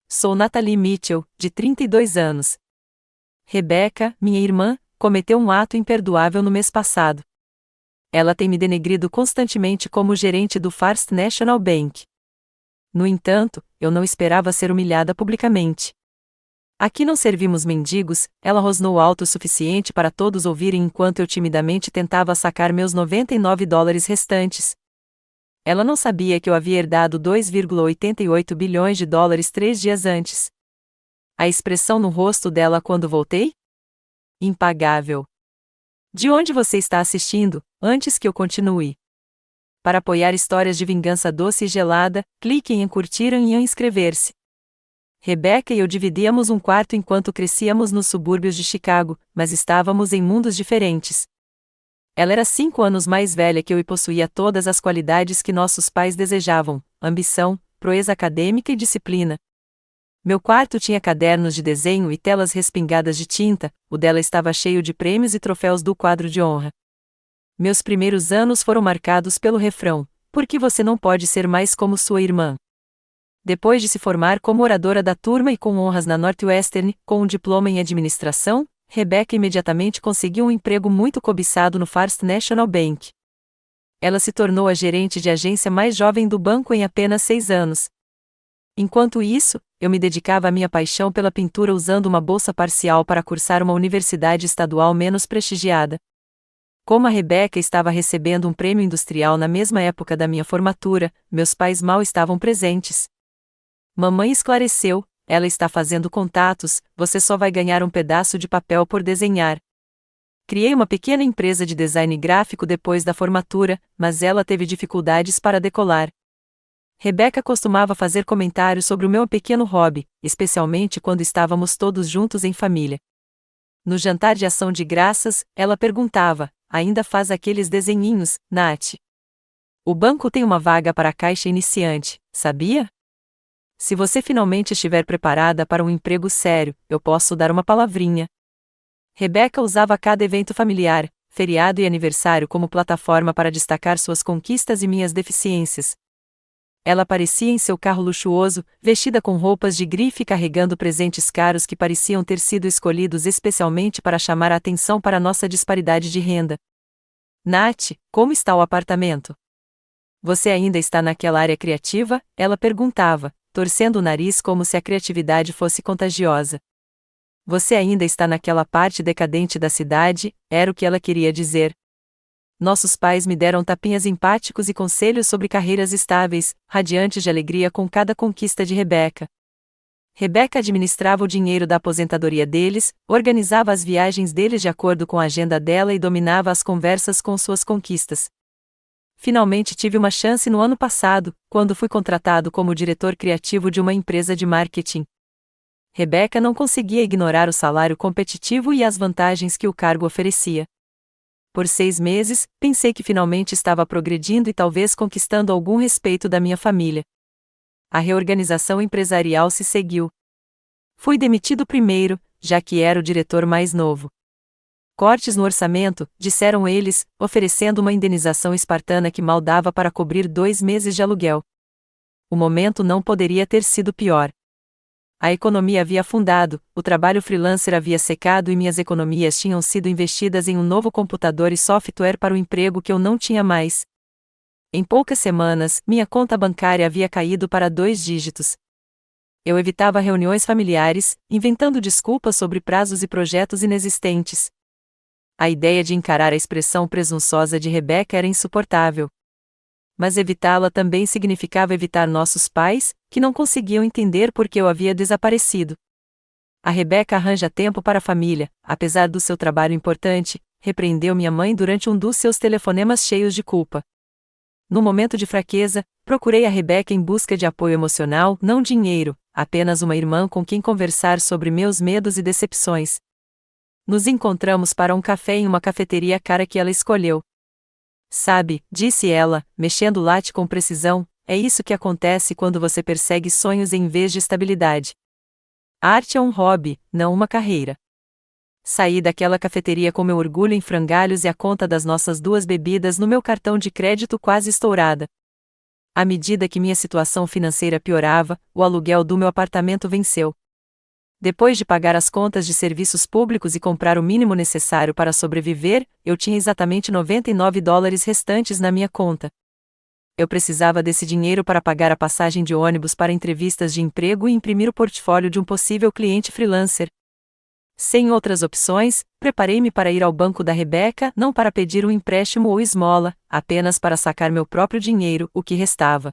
sou Natalie Mitchell, de 32 anos. Rebecca, minha irmã, cometeu um ato imperdoável no mês passado. Ela tem me denegrido constantemente como gerente do First National Bank. No entanto, eu não esperava ser humilhada publicamente. Aqui não servimos mendigos, ela rosnou alto o suficiente para todos ouvirem enquanto eu timidamente tentava sacar meus $99 restantes. Ela não sabia que eu havia herdado 2,88 bilhões de dólares 3 dias antes. A expressão no rosto dela quando voltei? Impagável. De onde você está assistindo, antes que eu continue? Para apoiar histórias de vingança doce e gelada, clique em curtir e em inscrever-se. Rebecca e eu dividíamos um quarto enquanto crescíamos nos subúrbios de Chicago, mas estávamos em mundos diferentes. Ela era 5 anos mais velha que eu e possuía todas as qualidades que nossos pais desejavam: ambição, proeza acadêmica e disciplina. Meu quarto tinha cadernos de desenho e telas respingadas de tinta, o dela estava cheio de prêmios e troféus do quadro de honra. Meus primeiros anos foram marcados pelo refrão: por que você não pode ser mais como sua irmã? Depois de se formar como oradora da turma e com honras na Northwestern, com um diploma em administração, Rebecca imediatamente conseguiu um emprego muito cobiçado no First National Bank. Ela se tornou a gerente de agência mais jovem do banco em apenas 6 anos. Enquanto isso, eu me dedicava à minha paixão pela pintura usando uma bolsa parcial para cursar uma universidade estadual menos prestigiada. Como a Rebecca estava recebendo um prêmio industrial na mesma época da minha formatura, meus pais mal estavam presentes. Mamãe esclareceu: ela está fazendo contatos, você só vai ganhar um pedaço de papel por desenhar. Criei uma pequena empresa de design gráfico depois da formatura, mas ela teve dificuldades para decolar. Rebecca costumava fazer comentários sobre o meu pequeno hobby, especialmente quando estávamos todos juntos em família. No jantar de ação de graças, ela perguntava: ainda faz aqueles desenhinhos, Nath? O banco tem uma vaga para a caixa iniciante, sabia? Se você finalmente estiver preparada para um emprego sério, eu posso dar uma palavrinha. Rebecca usava cada evento familiar, feriado e aniversário como plataforma para destacar suas conquistas e minhas deficiências. Ela aparecia em seu carro luxuoso, vestida com roupas de grife e carregando presentes caros que pareciam ter sido escolhidos especialmente para chamar a atenção para nossa disparidade de renda. Nath, como está o apartamento? Você ainda está naquela área criativa? Ela perguntava, torcendo o nariz como se a criatividade fosse contagiosa. Você ainda está naquela parte decadente da cidade? Era o que ela queria dizer. Nossos pais me deram tapinhas empáticos e conselhos sobre carreiras estáveis, radiantes de alegria com cada conquista de Rebecca. Rebecca administrava o dinheiro da aposentadoria deles, organizava as viagens deles de acordo com a agenda dela e dominava as conversas com suas conquistas. Finalmente tive uma chance no ano passado, quando fui contratado como diretor criativo de uma empresa de marketing. Rebecca não conseguia ignorar o salário competitivo e as vantagens que o cargo oferecia. Por 6 meses, pensei que finalmente estava progredindo e talvez conquistando algum respeito da minha família. A reorganização empresarial se seguiu. Fui demitido primeiro, já que era o diretor mais novo. Cortes no orçamento, disseram eles, oferecendo uma indenização espartana que mal dava para cobrir 2 meses de aluguel. O momento não poderia ter sido pior. A economia havia afundado, o trabalho freelancer havia secado e minhas economias tinham sido investidas em um novo computador e software para o emprego que eu não tinha mais. Em poucas semanas, minha conta bancária havia caído para 2 dígitos. Eu evitava reuniões familiares, inventando desculpas sobre prazos e projetos inexistentes. A ideia de encarar a expressão presunçosa de Rebecca era insuportável. Mas evitá-la também significava evitar nossos pais, que não conseguiam entender por que eu havia desaparecido. A Rebecca arranja tempo para a família, apesar do seu trabalho importante, repreendeu minha mãe durante um dos seus telefonemas cheios de culpa. No momento de fraqueza, procurei a Rebecca em busca de apoio emocional, não dinheiro, apenas uma irmã com quem conversar sobre meus medos e decepções. Nos encontramos para um café em uma cafeteria cara que ela escolheu. Sabe, disse ela, mexendo o latte com precisão, é isso que acontece quando você persegue sonhos em vez de estabilidade. A arte é um hobby, não uma carreira. Saí daquela cafeteria com meu orgulho em frangalhos e a conta das nossas 2 bebidas no meu cartão de crédito quase estourada. À medida que minha situação financeira piorava, o aluguel do meu apartamento venceu. Depois de pagar as contas de serviços públicos e comprar o mínimo necessário para sobreviver, eu tinha exatamente $99 restantes na minha conta. Eu precisava desse dinheiro para pagar a passagem de ônibus para entrevistas de emprego e imprimir o portfólio de um possível cliente freelancer. Sem outras opções, preparei-me para ir ao banco da Rebeca, não para pedir um empréstimo ou esmola, apenas para sacar meu próprio dinheiro, o que restava.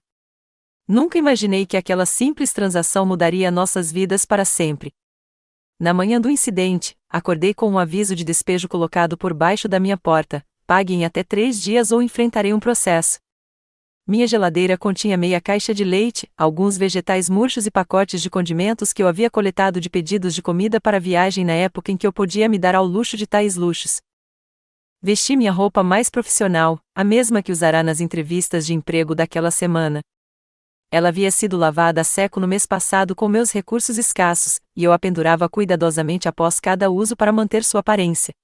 Nunca imaginei que aquela simples transação mudaria nossas vidas para sempre. Na manhã do incidente, acordei com um aviso de despejo colocado por baixo da minha porta: pague em até 3 dias ou enfrentarei um processo. Minha geladeira continha meia caixa de leite, alguns vegetais murchos e pacotes de condimentos que eu havia coletado de pedidos de comida para a viagem na época em que eu podia me dar ao luxo de tais luxos. Vesti minha roupa mais profissional, a mesma que usará nas entrevistas de emprego daquela semana. Ela havia sido lavada a seco no mês passado com meus recursos escassos, e eu a pendurava cuidadosamente após cada uso para manter sua aparência.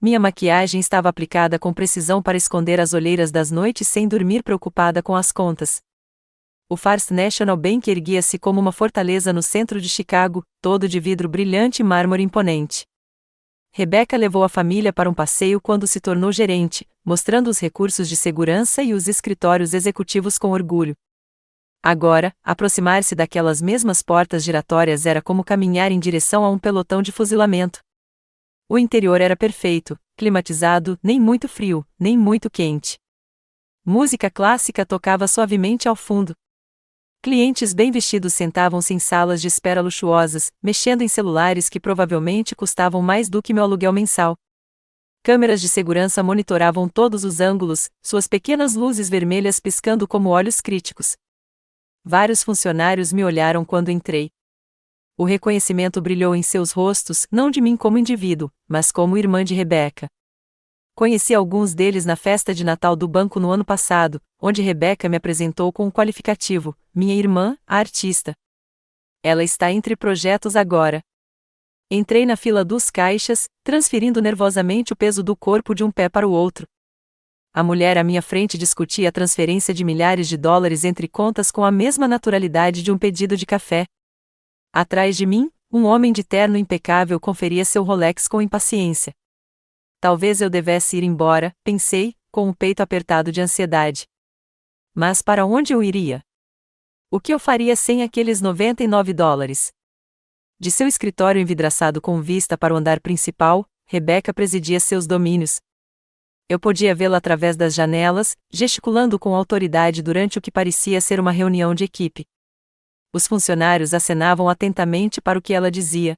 Minha maquiagem estava aplicada com precisão para esconder as olheiras das noites sem dormir preocupada com as contas. O First National Bank erguia-se como uma fortaleza no centro de Chicago, todo de vidro brilhante e mármore imponente. Rebecca levou a família para um passeio quando se tornou gerente, mostrando os recursos de segurança e os escritórios executivos com orgulho. Agora, aproximar-se daquelas mesmas portas giratórias era como caminhar em direção a um pelotão de fuzilamento. O interior era perfeito, climatizado, nem muito frio, nem muito quente. Música clássica tocava suavemente ao fundo. Clientes bem vestidos sentavam-se em salas de espera luxuosas, mexendo em celulares que provavelmente custavam mais do que meu aluguel mensal. Câmeras de segurança monitoravam todos os ângulos, suas pequenas luzes vermelhas piscando como olhos críticos. Vários funcionários me olharam quando entrei. O reconhecimento brilhou em seus rostos, não de mim como indivíduo, mas como irmã de Rebecca. Conheci alguns deles na festa de Natal do banco no ano passado, onde Rebecca me apresentou com o qualificativo: minha irmã, a artista. Ela está entre projetos agora. Entrei na fila dos caixas, transferindo nervosamente o peso do corpo de um pé para o outro. A mulher à minha frente discutia a transferência de milhares de dólares entre contas com a mesma naturalidade de um pedido de café. Atrás de mim, um homem de terno impecável conferia seu Rolex com impaciência. Talvez eu devesse ir embora, pensei, com o peito apertado de ansiedade. Mas para onde eu iria? O que eu faria sem aqueles $99? De seu escritório envidraçado com vista para o andar principal, Rebecca presidia seus domínios. Eu podia vê-la através das janelas, gesticulando com autoridade durante o que parecia ser uma reunião de equipe. Os funcionários acenavam atentamente para o que ela dizia.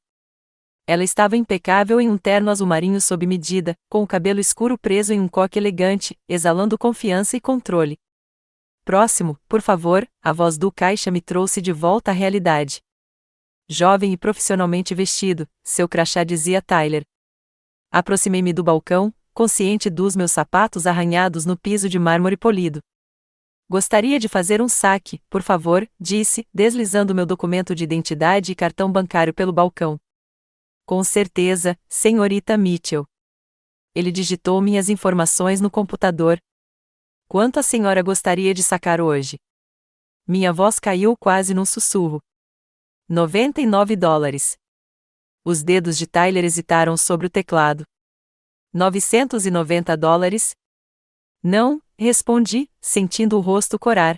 Ela estava impecável em um terno azul marinho sob medida, com o cabelo escuro preso em um coque elegante, exalando confiança e controle. Próximo, por favor, a voz do caixa me trouxe de volta à realidade. Jovem e profissionalmente vestido, seu crachá dizia Tyler. Aproximei-me do balcão, consciente dos meus sapatos arranhados no piso de mármore polido. Gostaria de fazer um saque, por favor, disse, deslizando meu documento de identidade e cartão bancário pelo balcão. Com certeza, senhorita Mitchell. Ele digitou minhas informações no computador. Quanto a senhora gostaria de sacar hoje? Minha voz caiu quase num sussurro. $99. Os dedos de Tyler hesitaram sobre o teclado. $990? Não, respondi, sentindo o rosto corar.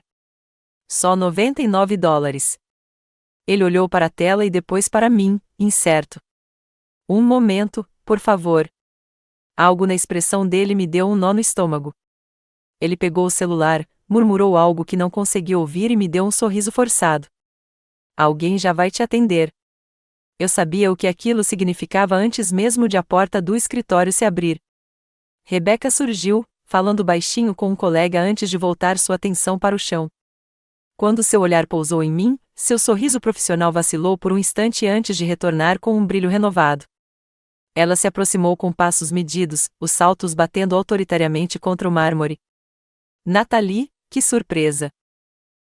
Só $99. Ele olhou para a tela e depois para mim, incerto. Um momento, por favor. Algo na expressão dele me deu um nó no estômago. Ele pegou o celular, murmurou algo que não consegui ouvir e me deu um sorriso forçado. Alguém já vai te atender. Eu sabia o que aquilo significava antes mesmo de a porta do escritório se abrir. Rebecca surgiu, falando baixinho com um colega antes de voltar sua atenção para o chão. Quando seu olhar pousou em mim, seu sorriso profissional vacilou por um instante antes de retornar com um brilho renovado. Ela se aproximou com passos medidos, os saltos batendo autoritariamente contra o mármore. Nathalie, que surpresa!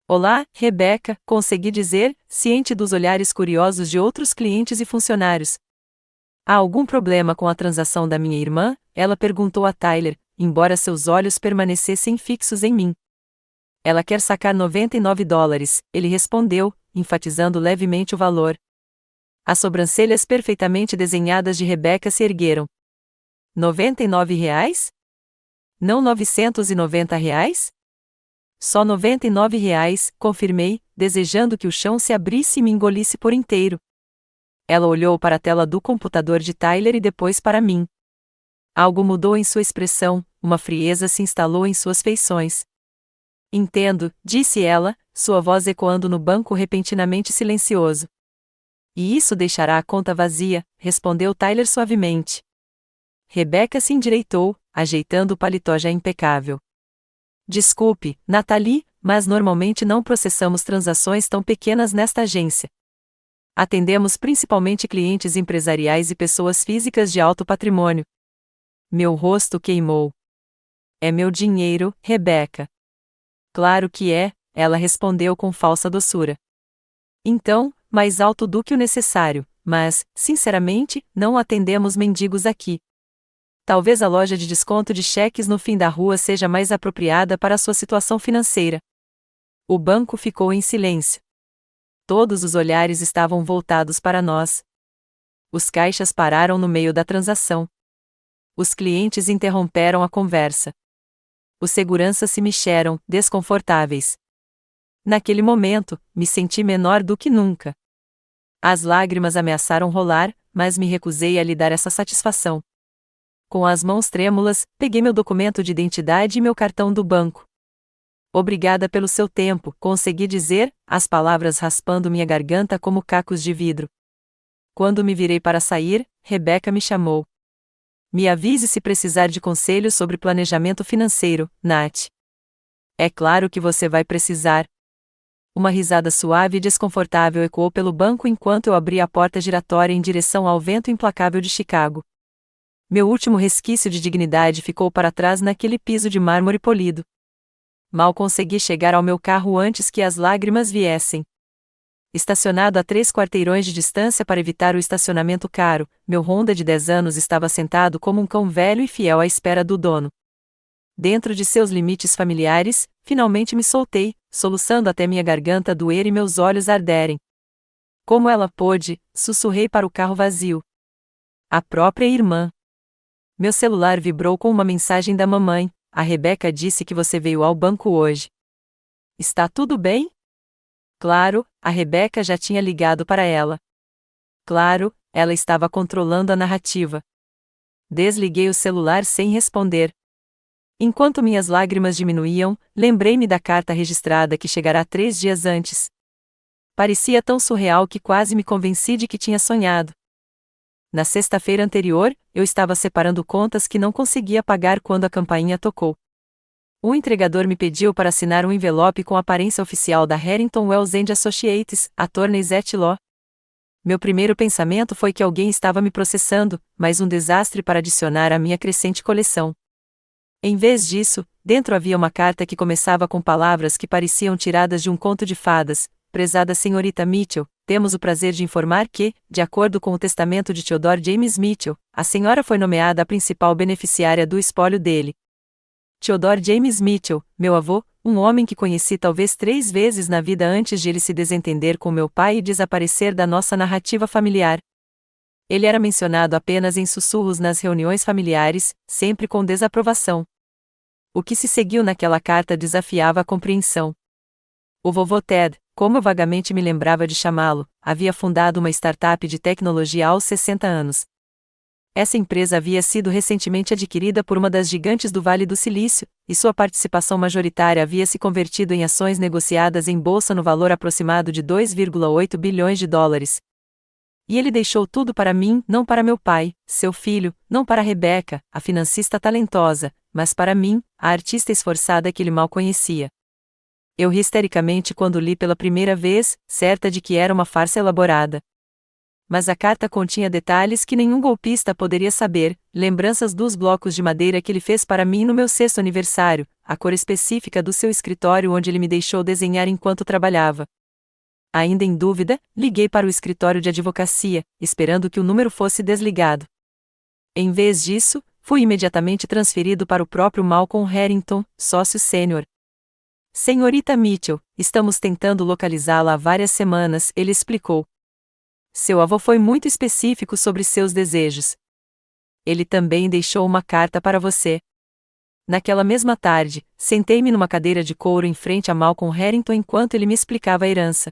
Olá, Rebecca, consegui dizer, ciente dos olhares curiosos de outros clientes e funcionários. Há algum problema com a transação da minha irmã? Ela perguntou a Tyler, embora seus olhos permanecessem fixos em mim. Ela quer sacar $99, ele respondeu, enfatizando levemente o valor. As sobrancelhas perfeitamente desenhadas de Rebecca se ergueram. R$ 99? Não R$ 990? Só R$ 99, confirmei, desejando que o chão se abrisse e me engolisse por inteiro. Ela olhou para a tela do computador de Tyler e depois para mim. Algo mudou em sua expressão, uma frieza se instalou em suas feições. Entendo, disse ela, sua voz ecoando no banco repentinamente silencioso. E isso deixará a conta vazia, respondeu Tyler suavemente. Rebecca se endireitou, ajeitando o paletó já impecável. Desculpe, Nathalie, mas normalmente não processamos transações tão pequenas nesta agência. Atendemos principalmente clientes empresariais e pessoas físicas de alto patrimônio. Meu rosto queimou. É meu dinheiro, Rebecca. Claro que é, ela respondeu com falsa doçura. Então, mais alto do que o necessário, mas, sinceramente, não atendemos mendigos aqui. Talvez a loja de desconto de cheques no fim da rua seja mais apropriada para a sua situação financeira. O banco ficou em silêncio. Todos os olhares estavam voltados para nós. Os caixas pararam no meio da transação. Os clientes interromperam a conversa. Os seguranças se mexeram, desconfortáveis. Naquele momento, me senti menor do que nunca. As lágrimas ameaçaram rolar, mas me recusei a lhe dar essa satisfação. Com as mãos trêmulas, peguei meu documento de identidade e meu cartão do banco. Obrigada pelo seu tempo, consegui dizer, as palavras raspando minha garganta como cacos de vidro. Quando me virei para sair, Rebecca me chamou. Me avise se precisar de conselhos sobre planejamento financeiro, Nath. É claro que você vai precisar. Uma risada suave e desconfortável ecoou pelo banco enquanto eu abria a porta giratória em direção ao vento implacável de Chicago. Meu último resquício de dignidade ficou para trás naquele piso de mármore polido. Mal consegui chegar ao meu carro antes que as lágrimas viessem. Estacionado a 3 quarteirões de distância para evitar o estacionamento caro, meu Honda de 10 anos estava sentado como um cão velho e fiel à espera do dono. Dentro de seus limites familiares, finalmente me soltei, soluçando até minha garganta doer e meus olhos arderem. Como ela pôde, sussurrei para o carro vazio. A própria irmã. Meu celular vibrou com uma mensagem da mamãe. A Rebecca disse que você veio ao banco hoje. Está tudo bem? Claro, a Rebecca já tinha ligado para ela. Claro, ela estava controlando a narrativa. Desliguei o celular sem responder. Enquanto minhas lágrimas diminuíam, lembrei-me da carta registrada que chegará 3 dias antes. Parecia tão surreal que quase me convenci de que tinha sonhado. Na sexta-feira anterior, eu estava separando contas que não conseguia pagar quando a campainha tocou. Um entregador me pediu para assinar um envelope com a aparência oficial da Harrington Wells and Associates, Attorneys at Law. Meu primeiro pensamento foi que alguém estava me processando, mas um desastre para adicionar à minha crescente coleção. Em vez disso, dentro havia uma carta que começava com palavras que pareciam tiradas de um conto de fadas. Prezada senhorita Mitchell, temos o prazer de informar que, de acordo com o testamento de Theodore James Mitchell, a senhora foi nomeada a principal beneficiária do espólio dele. Theodore James Mitchell, meu avô, um homem que conheci talvez 3 vezes na vida antes de ele se desentender com meu pai e desaparecer da nossa narrativa familiar. Ele era mencionado apenas em sussurros nas reuniões familiares, sempre com desaprovação. O que se seguiu naquela carta desafiava a compreensão. O vovô Ted, como eu vagamente me lembrava de chamá-lo, havia fundado uma startup de tecnologia aos 60 anos. Essa empresa havia sido recentemente adquirida por uma das gigantes do Vale do Silício, e sua participação majoritária havia se convertido em ações negociadas em bolsa no valor aproximado de $2,8 bilhões. E ele deixou tudo para mim, não para meu pai, seu filho, não para Rebecca, a financista talentosa, mas para mim, a artista esforçada que ele mal conhecia. Eu ri histericamente quando li pela primeira vez, certa de que era uma farsa elaborada. Mas a carta continha detalhes que nenhum golpista poderia saber, lembranças dos blocos de madeira que ele fez para mim no meu 6º aniversário, a cor específica do seu escritório onde ele me deixou desenhar enquanto trabalhava. Ainda em dúvida, liguei para o escritório de advocacia, esperando que o número fosse desligado. Em vez disso, fui imediatamente transferido para o próprio Malcolm Harrington, sócio sênior. Senhorita Mitchell, estamos tentando localizá-la há várias semanas, ele explicou. Seu avô foi muito específico sobre seus desejos. Ele também deixou uma carta para você. Naquela mesma tarde, sentei-me numa cadeira de couro em frente a Malcolm Harrington enquanto ele me explicava a herança.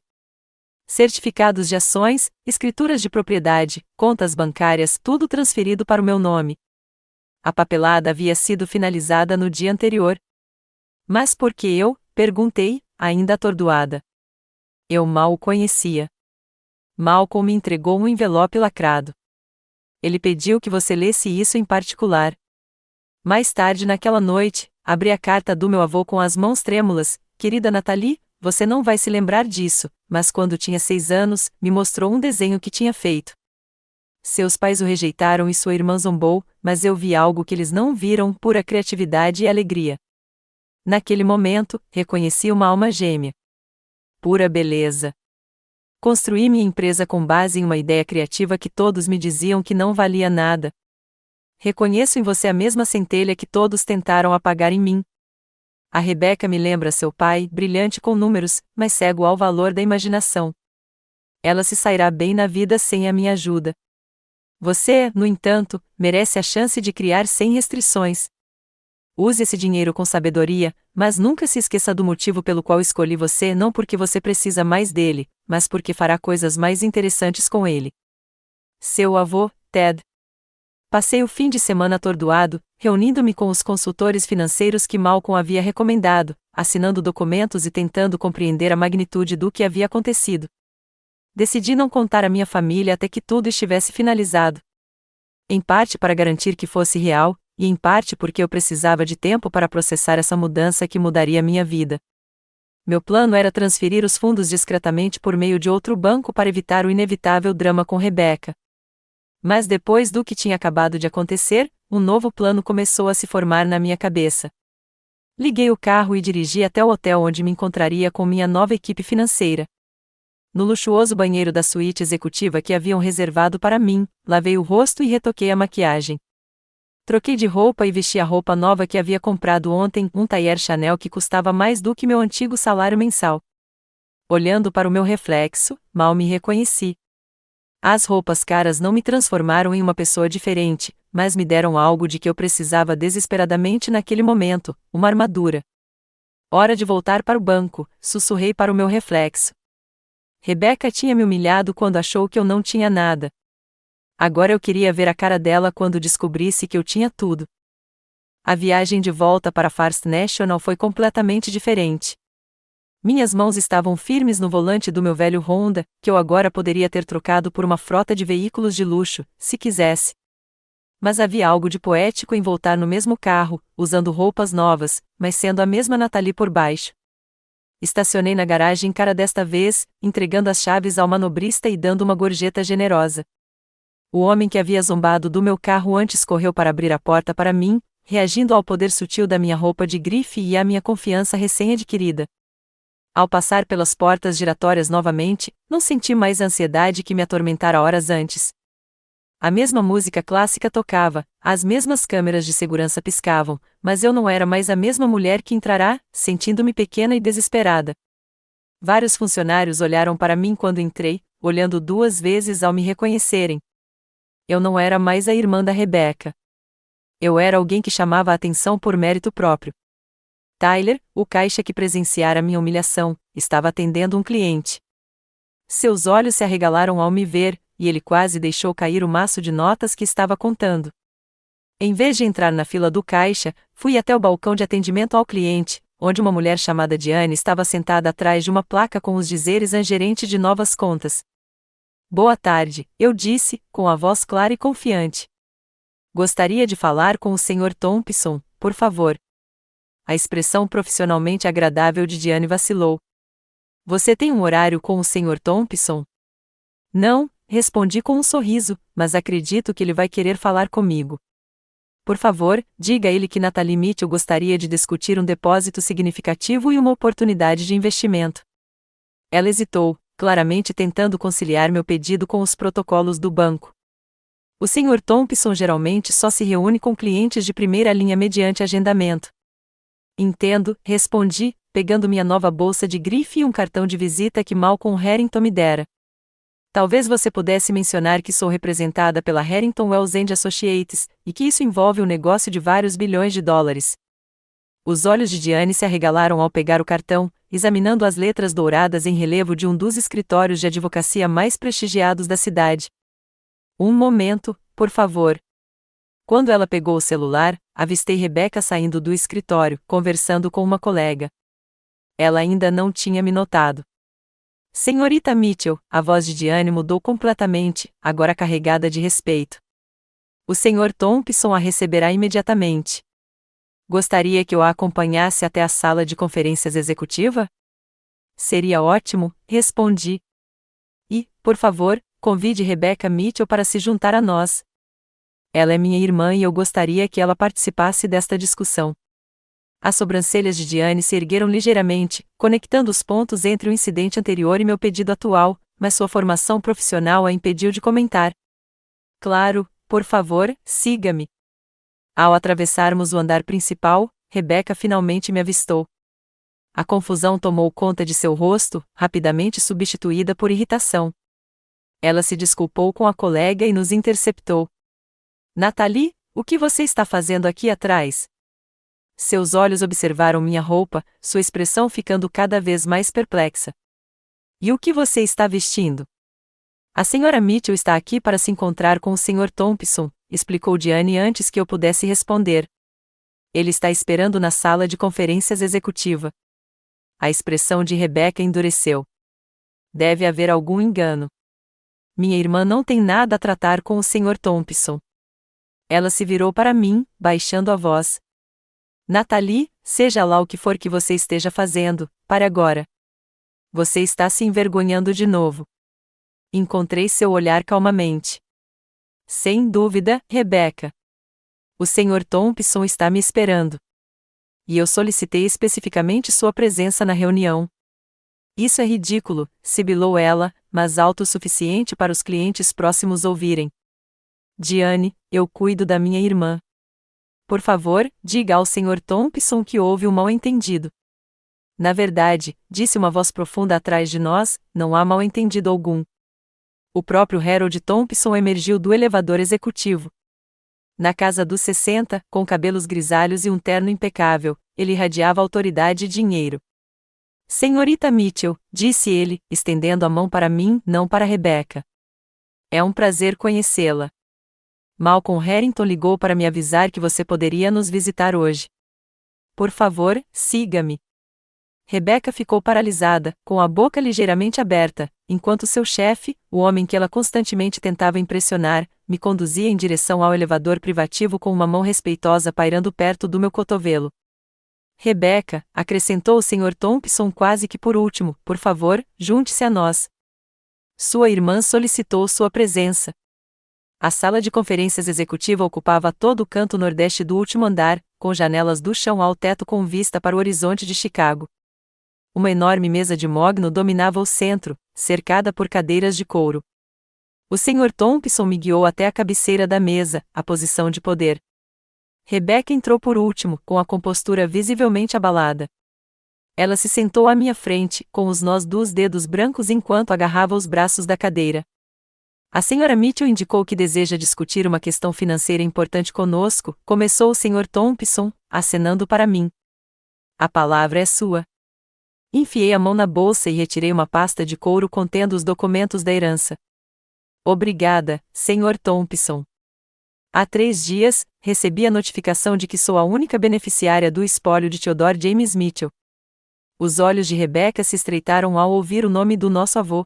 Certificados de ações, escrituras de propriedade, contas bancárias, tudo transferido para o meu nome. A papelada havia sido finalizada no dia anterior. Mas por que eu? Perguntei, ainda atordoada. Eu mal o conhecia. Malcolm me entregou um envelope lacrado. Ele pediu que você lesse isso em particular. Mais tarde naquela noite, abri a carta do meu avô com as mãos trêmulas. Querida Nathalie, você não vai se lembrar disso, mas quando tinha 6 anos, me mostrou um desenho que tinha feito. Seus pais o rejeitaram e sua irmã zombou, mas eu vi algo que eles não viram, pura criatividade e alegria. Naquele momento, reconheci uma alma gêmea. Pura beleza. Construí minha empresa com base em uma ideia criativa que todos me diziam que não valia nada. Reconheço em você a mesma centelha que todos tentaram apagar em mim. A Rebecca me lembra seu pai, brilhante com números, mas cego ao valor da imaginação. Ela se sairá bem na vida sem a minha ajuda. Você, no entanto, merece a chance de criar sem restrições. Use esse dinheiro com sabedoria, mas nunca se esqueça do motivo pelo qual escolhi você, não porque você precisa mais dele, mas porque fará coisas mais interessantes com ele. Seu avô, Ted. Passei o fim de semana atordoado, reunindo-me com os consultores financeiros que Malcolm havia recomendado, assinando documentos e tentando compreender a magnitude do que havia acontecido. Decidi não contar à minha família até que tudo estivesse finalizado. Em parte para garantir que fosse real, e em parte porque eu precisava de tempo para processar essa mudança que mudaria minha vida. Meu plano era transferir os fundos discretamente por meio de outro banco para evitar o inevitável drama com Rebecca. Mas depois do que tinha acabado de acontecer, um novo plano começou a se formar na minha cabeça. Liguei o carro e dirigi até o hotel onde me encontraria com minha nova equipe financeira. No luxuoso banheiro da suíte executiva que haviam reservado para mim, lavei o rosto e retoquei a maquiagem. Troquei de roupa e vesti a roupa nova que havia comprado ontem, um tailleur Chanel que custava mais do que meu antigo salário mensal. Olhando para o meu reflexo, mal me reconheci. As roupas caras não me transformaram em uma pessoa diferente, mas me deram algo de que eu precisava desesperadamente naquele momento, uma armadura. Hora de voltar para o banco, sussurrei para o meu reflexo. Rebecca tinha me humilhado quando achou que eu não tinha nada. Agora eu queria ver a cara dela quando descobrisse que eu tinha tudo. A viagem de volta para First National foi completamente diferente. Minhas mãos estavam firmes no volante do meu velho Honda, que eu agora poderia ter trocado por uma frota de veículos de luxo, se quisesse. Mas havia algo de poético em voltar no mesmo carro, usando roupas novas, mas sendo a mesma Nathalie por baixo. Estacionei na garagem cara desta vez, entregando as chaves ao manobrista e dando uma gorjeta generosa. O homem que havia zombado do meu carro antes correu para abrir a porta para mim, reagindo ao poder sutil da minha roupa de grife e à minha confiança recém-adquirida. Ao passar pelas portas giratórias novamente, não senti mais a ansiedade que me atormentara horas antes. A mesma música clássica tocava, as mesmas câmeras de segurança piscavam, mas eu não era mais a mesma mulher que entrará, sentindo-me pequena e desesperada. Vários funcionários olharam para mim quando entrei, olhando 2 vezes ao me reconhecerem. Eu não era mais a irmã da Rebecca. Eu era alguém que chamava a atenção por mérito próprio. Tyler, o caixa que presenciara minha humilhação, estava atendendo um cliente. Seus olhos se arregalaram ao me ver, e ele quase deixou cair o maço de notas que estava contando. Em vez de entrar na fila do caixa, fui até o balcão de atendimento ao cliente, onde uma mulher chamada Diane estava sentada atrás de uma placa com os dizeres "a gerente de novas contas". Boa tarde, eu disse, com a voz clara e confiante. Gostaria de falar com o Sr. Thompson, por favor. A expressão profissionalmente agradável de Diane vacilou. Você tem um horário com o Sr. Thompson? Não, respondi com um sorriso, mas acredito que ele vai querer falar comigo. Por favor, diga a ele que Nathalie Mitchell gostaria de discutir um depósito significativo e uma oportunidade de investimento. Ela hesitou, claramente tentando conciliar meu pedido com os protocolos do banco. O Sr. Thompson geralmente só se reúne com clientes de primeira linha mediante agendamento. Entendo, respondi, pegando minha nova bolsa de grife e um cartão de visita que Malcolm Harrington me dera. Talvez você pudesse mencionar que sou representada pela Harrington Wells and Associates, e que isso envolve um negócio de vários bilhões de dólares. Os olhos de Diane se arregalaram ao pegar o cartão, examinando as letras douradas em relevo de um dos escritórios de advocacia mais prestigiados da cidade. Um momento, por favor. Quando ela pegou o celular, avistei Rebecca saindo do escritório, conversando com uma colega. Ela ainda não tinha me notado. Senhorita Mitchell, a voz de Diane mudou completamente, agora carregada de respeito. O Sr. Thompson a receberá imediatamente. Gostaria que eu a acompanhasse até a sala de conferências executiva? Seria ótimo, respondi. E, por favor, convide Rebecca Mitchell para se juntar a nós. Ela é minha irmã e eu gostaria que ela participasse desta discussão. As sobrancelhas de Diane se ergueram ligeiramente, conectando os pontos entre o incidente anterior e meu pedido atual, mas sua formação profissional a impediu de comentar. Claro, por favor, siga-me. Ao atravessarmos o andar principal, Rebecca finalmente me avistou. A confusão tomou conta de seu rosto, rapidamente substituída por irritação. Ela se desculpou com a colega e nos interceptou. Nathalie, o que você está fazendo aqui atrás? Seus olhos observaram minha roupa, sua expressão ficando cada vez mais perplexa. E o que você está vestindo? A senhora Mitchell está aqui para se encontrar com o Sr. Thompson, explicou Diane antes que eu pudesse responder. Ele está esperando na sala de conferências executiva. A expressão de Rebecca endureceu. Deve haver algum engano. Minha irmã não tem nada a tratar com o Sr. Thompson. Ela se virou para mim, baixando a voz. Nathalie, seja lá o que for que você esteja fazendo, pare agora. Você está se envergonhando de novo. Encontrei seu olhar calmamente. Sem dúvida, Rebecca. O Sr. Thompson está me esperando. E eu solicitei especificamente sua presença na reunião. Isso é ridículo, sibilou ela, mas alto o suficiente para os clientes próximos ouvirem. Diane, eu cuido da minha irmã. Por favor, diga ao Sr. Thompson que houve um mal-entendido. Na verdade, disse uma voz profunda atrás de nós, não há mal-entendido algum. O próprio Harold Thompson emergiu do elevador executivo. Na casa dos 60, com cabelos grisalhos e um terno impecável, ele irradiava autoridade e dinheiro. Senhorita Mitchell, disse ele, estendendo a mão para mim, não para Rebecca. É um prazer conhecê-la. Malcolm Harrington ligou para me avisar que você poderia nos visitar hoje. Por favor, siga-me. Rebecca ficou paralisada, com a boca ligeiramente aberta, enquanto seu chefe, o homem que ela constantemente tentava impressionar, me conduzia em direção ao elevador privativo com uma mão respeitosa pairando perto do meu cotovelo. Rebecca, acrescentou o Sr. Thompson quase que por último, por favor, junte-se a nós. Sua irmã solicitou sua presença. A sala de conferências executiva ocupava todo o canto nordeste do último andar, com janelas do chão ao teto com vista para o horizonte de Chicago. Uma enorme mesa de mogno dominava o centro, cercada por cadeiras de couro. O Sr. Thompson me guiou até a cabeceira da mesa, a posição de poder. Rebecca entrou por último, com a compostura visivelmente abalada. Ela se sentou à minha frente, com os nós dos dedos brancos enquanto agarrava os braços da cadeira. A senhora Mitchell indicou que deseja discutir uma questão financeira importante conosco, começou o Sr. Thompson, acenando para mim. A palavra é sua. Enfiei a mão na bolsa e retirei uma pasta de couro contendo os documentos da herança. Obrigada, Sr. Thompson. Há 3 dias, recebi a notificação de que sou a única beneficiária do espólio de Theodore James Mitchell. Os olhos de Rebecca se estreitaram ao ouvir o nome do nosso avô.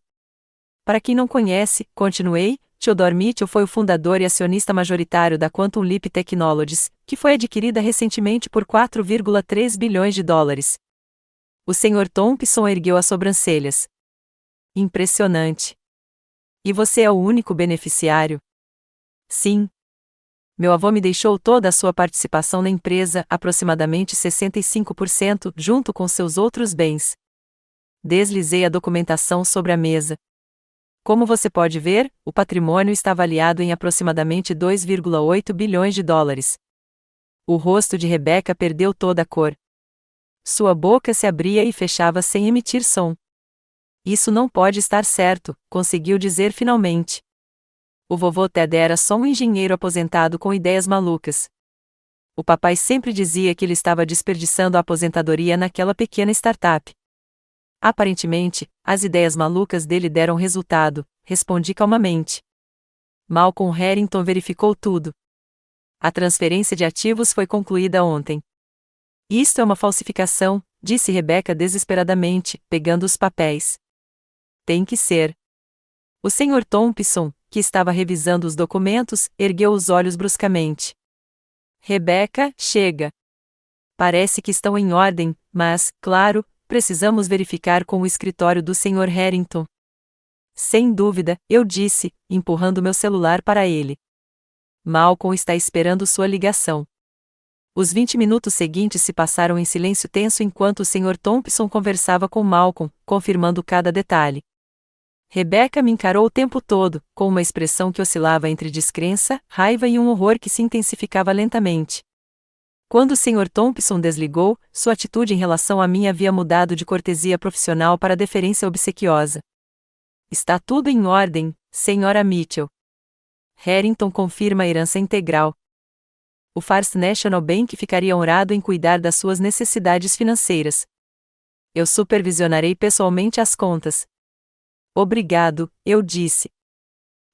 Para quem não conhece, continuei, Theodore Mitchell foi o fundador e acionista majoritário da Quantum Leap Technologies, que foi adquirida recentemente por 4,3 bilhões de dólares. O Sr. Thompson ergueu as sobrancelhas. Impressionante. E você é o único beneficiário? Sim. Meu avô me deixou toda a sua participação na empresa, aproximadamente 65%, junto com seus outros bens. Deslizei a documentação sobre a mesa. Como você pode ver, o patrimônio está avaliado em aproximadamente 2,8 bilhões de dólares. O rosto de Rebecca perdeu toda a cor. Sua boca se abria e fechava sem emitir som. Isso não pode estar certo, conseguiu dizer finalmente. O vovô Ted era só um engenheiro aposentado com ideias malucas. O papai sempre dizia que ele estava desperdiçando a aposentadoria naquela pequena startup. Aparentemente, as ideias malucas dele deram resultado, respondi calmamente. Malcolm Harrington verificou tudo. A transferência de ativos foi concluída ontem. Isto é uma falsificação, disse Rebecca desesperadamente, pegando os papéis. Tem que ser. O Sr. Thompson, que estava revisando os documentos, ergueu os olhos bruscamente. Rebecca, chega. Parece que estão em ordem, mas, claro, precisamos verificar com o escritório do Sr. Harrington. Sem dúvida, eu disse, empurrando meu celular para ele. Malcolm está esperando sua ligação. Os 20 minutos seguintes se passaram em silêncio tenso enquanto o Sr. Thompson conversava com Malcolm, confirmando cada detalhe. Rebecca me encarou o tempo todo, com uma expressão que oscilava entre descrença, raiva e um horror que se intensificava lentamente. Quando o Sr. Thompson desligou, sua atitude em relação a mim havia mudado de cortesia profissional para deferência obsequiosa. Está tudo em ordem, Sra. Mitchell. Harrington confirma a herança integral. O First National Bank ficaria honrado em cuidar das suas necessidades financeiras. Eu supervisionarei pessoalmente as contas. Obrigado, eu disse.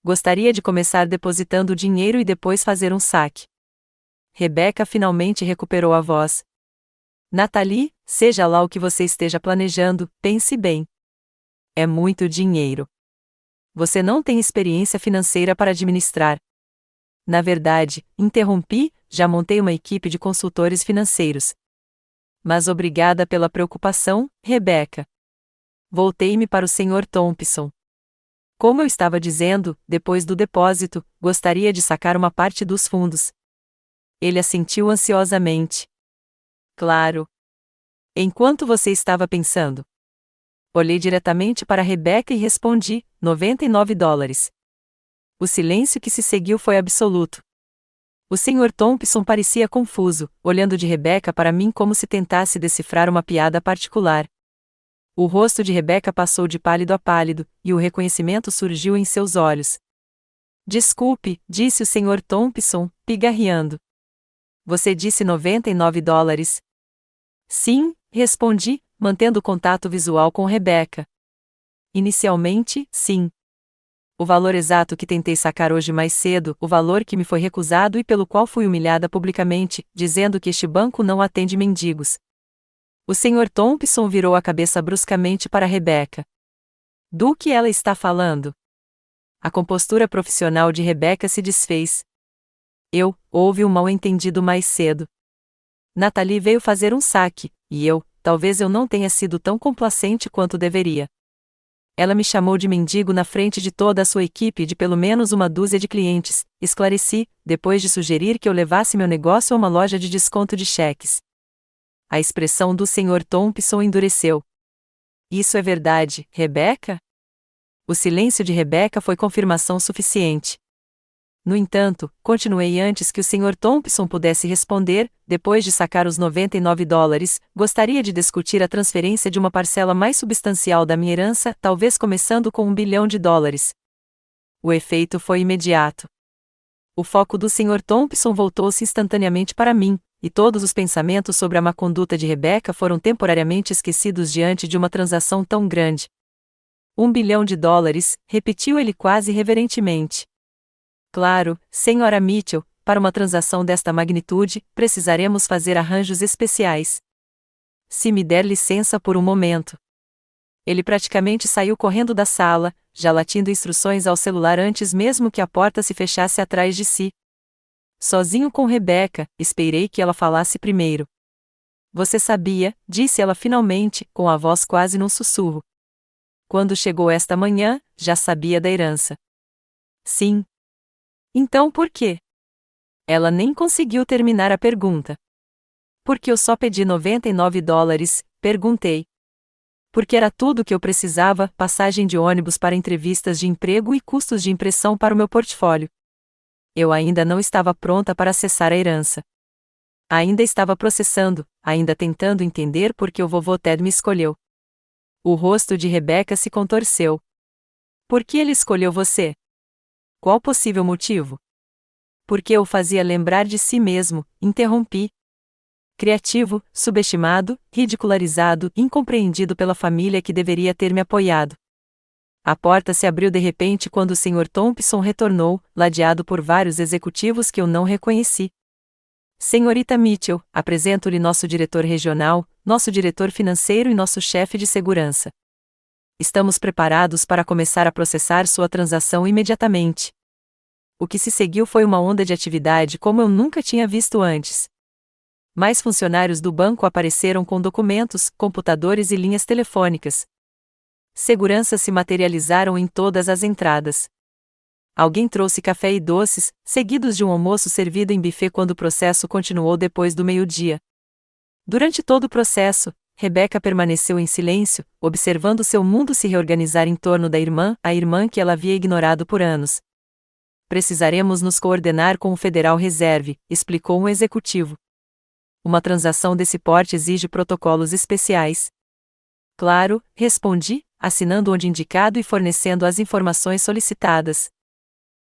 Gostaria de começar depositando o dinheiro e depois fazer um saque. Rebecca finalmente recuperou a voz. Nathalie, seja lá o que você esteja planejando, pense bem. É muito dinheiro. Você não tem experiência financeira para administrar. Na verdade, interrompi, já montei uma equipe de consultores financeiros. Mas obrigada pela preocupação, Rebecca. Voltei-me para o Sr. Thompson. Como eu estava dizendo, depois do depósito, gostaria de sacar uma parte dos fundos. Ele assentiu ansiosamente. Claro. Enquanto você estava pensando? Olhei diretamente para Rebecca e respondi, $99. O silêncio que se seguiu foi absoluto. O Sr. Thompson parecia confuso, olhando de Rebecca para mim como se tentasse decifrar uma piada particular. O rosto de Rebecca passou de pálido a pálido, e o reconhecimento surgiu em seus olhos. Desculpe, disse o Sr. Thompson, pigarreando. Você disse $99? Sim, respondi, mantendo contato visual com Rebecca. Inicialmente, sim. O valor exato que tentei sacar hoje mais cedo, o valor que me foi recusado e pelo qual fui humilhada publicamente, dizendo que este banco não atende mendigos. O Sr. Thompson virou a cabeça bruscamente para Rebecca. Do que ela está falando? A compostura profissional de Rebecca se desfez. Houve um mal-entendido mais cedo. Nathalie veio fazer um saque, e talvez eu não tenha sido tão complacente quanto deveria. Ela me chamou de mendigo na frente de toda a sua equipe e de pelo menos uma dúzia de clientes, esclareci, depois de sugerir que eu levasse meu negócio a uma loja de desconto de cheques. A expressão do Sr. Thompson endureceu. Isso é verdade, Rebecca? O silêncio de Rebecca foi confirmação suficiente. No entanto, continuei antes que o Sr. Thompson pudesse responder, depois de sacar os $99, gostaria de discutir a transferência de uma parcela mais substancial da minha herança, talvez começando com $1 bilhão. O efeito foi imediato. O foco do Sr. Thompson voltou-se instantaneamente para mim, e todos os pensamentos sobre a má conduta de Rebecca foram temporariamente esquecidos diante de uma transação tão grande. $1 bilhão, repetiu ele quase reverentemente. Claro, Sra. Mitchell, para uma transação desta magnitude, precisaremos fazer arranjos especiais. Se me der licença por um momento. Ele praticamente saiu correndo da sala, já latindo instruções ao celular antes mesmo que a porta se fechasse atrás de si. Sozinho com Rebecca, esperei que ela falasse primeiro. Você sabia, disse ela finalmente, com a voz quase num sussurro. Quando chegou esta manhã, já sabia da herança. Sim. Então por quê? Ela nem conseguiu terminar a pergunta. Porque eu só pedi $99, perguntei. Porque era tudo o que eu precisava, passagem de ônibus para entrevistas de emprego e custos de impressão para o meu portfólio. Eu ainda não estava pronta para acessar a herança. Ainda estava processando, ainda tentando entender por que o vovô Ted me escolheu. O rosto de Rebecca se contorceu. Por que ele escolheu você? Qual possível motivo? Porque o fazia lembrar de si mesmo, interrompi. Criativo, subestimado, ridicularizado, incompreendido pela família que deveria ter me apoiado. A porta se abriu de repente quando o Sr. Thompson retornou, ladeado por vários executivos que eu não reconheci. Senhorita Mitchell, apresento-lhe nosso diretor regional, nosso diretor financeiro e nosso chefe de segurança. Estamos preparados para começar a processar sua transação imediatamente. O que se seguiu foi uma onda de atividade como eu nunca tinha visto antes. Mais funcionários do banco apareceram com documentos, computadores e linhas telefônicas. Seguranças se materializaram em todas as entradas. Alguém trouxe café e doces, seguidos de um almoço servido em buffet quando o processo continuou depois do meio-dia. Durante todo o processo, Rebecca permaneceu em silêncio, observando seu mundo se reorganizar em torno da irmã, a irmã que ela havia ignorado por anos. Precisaremos nos coordenar com o Federal Reserve, explicou um executivo. Uma transação desse porte exige protocolos especiais. Claro, respondi, assinando onde indicado e fornecendo as informações solicitadas.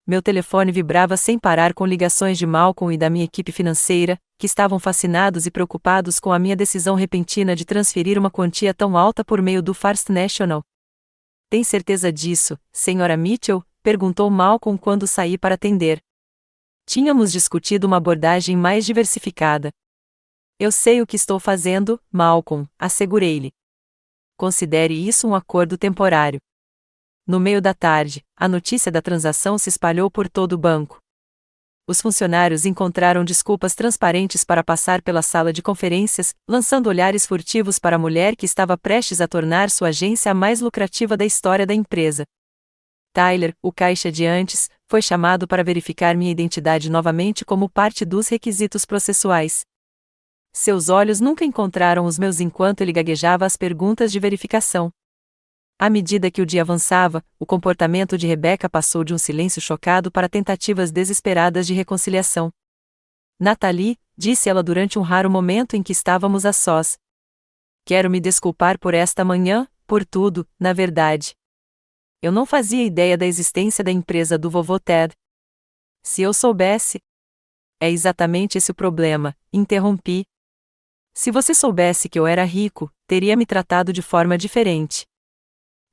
Meu telefone vibrava sem parar com ligações de Malcolm e da minha equipe financeira, que estavam fascinados e preocupados com a minha decisão repentina de transferir uma quantia tão alta por meio do First National. Tem certeza disso, Sra. Mitchell? Perguntou Malcolm quando saí para atender. Tínhamos discutido uma abordagem mais diversificada. Eu sei o que estou fazendo, Malcolm, assegurei-lhe. Considere isso um acordo temporário. No meio da tarde, a notícia da transação se espalhou por todo o banco. Os funcionários encontraram desculpas transparentes para passar pela sala de conferências, lançando olhares furtivos para a mulher que estava prestes a tornar sua agência a mais lucrativa da história da empresa. Tyler, o caixa de antes, foi chamado para verificar minha identidade novamente como parte dos requisitos processuais. Seus olhos nunca encontraram os meus enquanto ele gaguejava as perguntas de verificação. À medida que o dia avançava, o comportamento de Rebecca passou de um silêncio chocado para tentativas desesperadas de reconciliação. Nathalie, disse ela durante um raro momento em que estávamos a sós. Quero me desculpar por esta manhã, por tudo, na verdade. Eu não fazia ideia da existência da empresa do vovô Ted. Se eu soubesse. É exatamente esse o problema, interrompi. Se você soubesse que eu era rico, teria me tratado de forma diferente.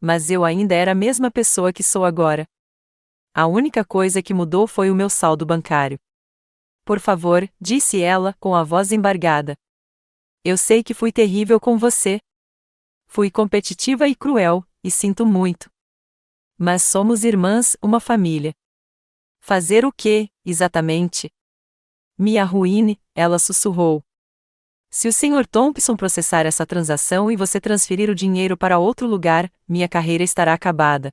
Mas eu ainda era a mesma pessoa que sou agora. A única coisa que mudou foi o meu saldo bancário. Por favor, disse ela, com a voz embargada. Eu sei que fui terrível com você. Fui competitiva e cruel, e sinto muito. Mas somos irmãs, uma família. Fazer o quê, exatamente? Me arruíne, ela sussurrou. Se o Sr. Thompson processar essa transação e você transferir o dinheiro para outro lugar, minha carreira estará acabada.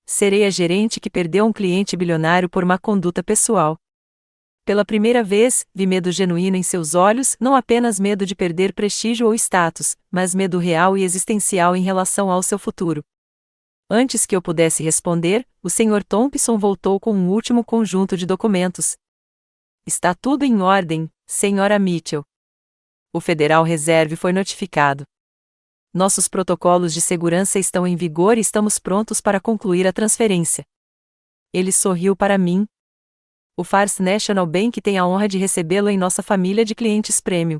Serei a gerente que perdeu um cliente bilionário por má conduta pessoal. Pela primeira vez, vi medo genuíno em seus olhos, não apenas medo de perder prestígio ou status, mas medo real e existencial em relação ao seu futuro. Antes que eu pudesse responder, o Sr. Thompson voltou com um último conjunto de documentos. Está tudo em ordem, Sra. Mitchell. O Federal Reserve foi notificado. Nossos protocolos de segurança estão em vigor e estamos prontos para concluir a transferência. Ele sorriu para mim. O First National Bank tem a honra de recebê-lo em nossa família de clientes prêmio.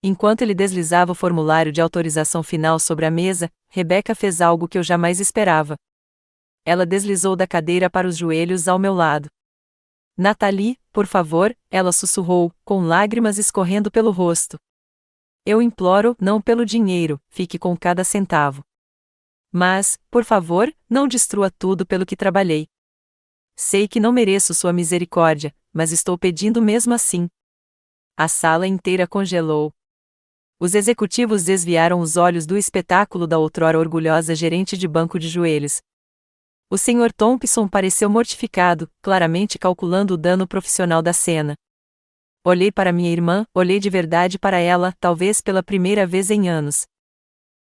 Enquanto ele deslizava o formulário de autorização final sobre a mesa, Rebecca fez algo que eu jamais esperava. Ela deslizou da cadeira para os joelhos ao meu lado. Nathalie, por favor, ela sussurrou, com lágrimas escorrendo pelo rosto. Eu imploro, não pelo dinheiro, fique com cada centavo. Mas, por favor, não destrua tudo pelo que trabalhei. Sei que não mereço sua misericórdia, mas estou pedindo mesmo assim. A sala inteira congelou. Os executivos desviaram os olhos do espetáculo da outrora orgulhosa gerente de banco de joelhos. O Sr. Thompson pareceu mortificado, claramente calculando o dano profissional da cena. Olhei para minha irmã, olhei de verdade para ela, talvez pela primeira vez em anos.